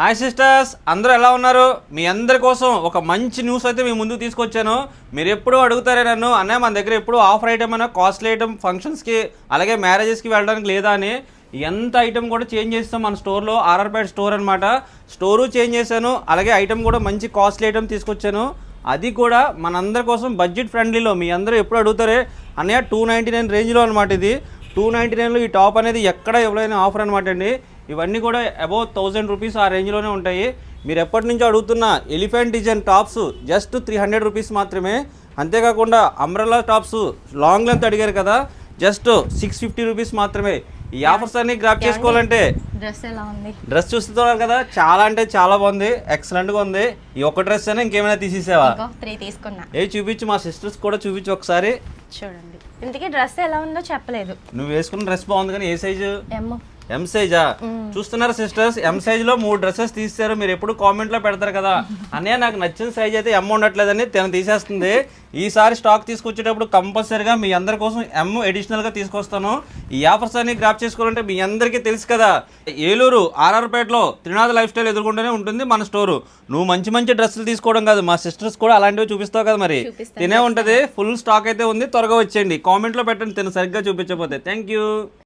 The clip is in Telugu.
హాయ్ సిస్టర్స్, అందరూ ఎలా ఉన్నారు? మీ అందరి కోసం ఒక మంచి న్యూస్ అయితే మీ ముందుకు తీసుకొచ్చాను. మీరు ఎప్పుడూ అడుగుతారే నన్ను, అన్నయ్య మన దగ్గర ఎప్పుడు ఆఫర్ ఐటమ్ అయినా కాస్ట్లీ ఐటమ్ ఫంక్షన్స్కి అలాగే మ్యారేజెస్కి వెళ్ళడానికి లేదా అని. ఎంత ఐటమ్ కూడా చేంజ్ చేస్తాం మన స్టోర్లో. ఆర్ఆర్పేట స్టోర్ అనమాట. స్టోరు చేంజ్ చేశాను, అలాగే ఐటమ్ కూడా మంచి కాస్ట్లీ ఐటమ్ తీసుకొచ్చాను. అది కూడా మనందరి కోసం బడ్జెట్ ఫ్రెండ్లీలో. మీ అందరూ ఎప్పుడు అడుగుతారే అన్నయ్య 299 రేంజ్లో అనమాట. ఇది 299లో ఈ టాప్ అనేది ఎక్కడ ఎవరైనా ఆఫర్ అనమాట అండి. ఇవన్నీ కూడా అబౌవ్ 1000 రూపీస్ ఆ రేంజ్లోనే ఉంటాయి. మీరు ఎప్పటి నుంచో అడుగుతున్న elephant design tops just 300 rupees మాత్రమే. అంతేకాకుండా అంబ్రెల్లా టాప్స్ లాంగ్ లెంత్ అడిగారు కదా, జస్ట్ 650 రూపీస్ మాత్రమే. ఈ ఆఫర్స్ అన్ని గ్రాప్ చేసుకోవాలంటే డ్రెస్ ఎలా ఉంది? డ్రెస్ చూస్తున్నారు కదా, చాలా అంటే చాలా బాగుంది, ఎక్సలెంట్గా ఉంది. ఈ ఒక్క డ్రెస్ అయినా ఇంకేమైనా తీసేసావా? 3 తీసుకున్నా. చూపించు, మా సిస్టర్స్ కూడా చూపించు ఒకసారి. చూడండి, ఇంతకీ డ్రెస్ ఎలా ఉందో చెప్పలేదు. నువ్వు వేసుకున్న డ్రెస్ బాగుంది, కానీ ఏ సైజు? ఎం సైజా? చూస్తున్నారు సిస్టర్స్, ఎం సైజ్ లో 3 డ్రెస్సెస్ తీసారు. మీరు ఎప్పుడు కామెంట్ లో పెడతారు కదా, అన్నయ్య నాకు నచ్చిన సైజ్ అయితే ఎం ఉండట్లేదని తను తీసేస్తుంది. ఈసారి స్టాక్ తీసుకొచ్చేటప్పుడు కంపల్సరీగా మీ అందరి కోసం ఎం అడిషనల్ గా తీసుకొస్తాను. ఈ ఆఫర్స్ అన్ని గ్రాప్ చేసుకోవాలంటే మీ అందరికీ తెలుసు కదా, ఏలూరు ఆర్ఆర్పేటలో త్రినాథ్ లైఫ్ స్టైల్ ఎదుర్కొంటూనే ఉంటుంది మన స్టోరు. నువ్వు మంచి మంచి డ్రెస్సులు తీసుకోవడం కాదు, మా సిస్టర్స్ కూడా అలాంటివి చూపిస్తావు కదా, మరి తినే ఉంటది. ఫుల్ స్టాక్ అయితే ఉంది, త్వరగా వచ్చేయండి. కామెంట్ లో పెట్టండి తిను సరిగ్గా చూపించకపోతే. Thank you.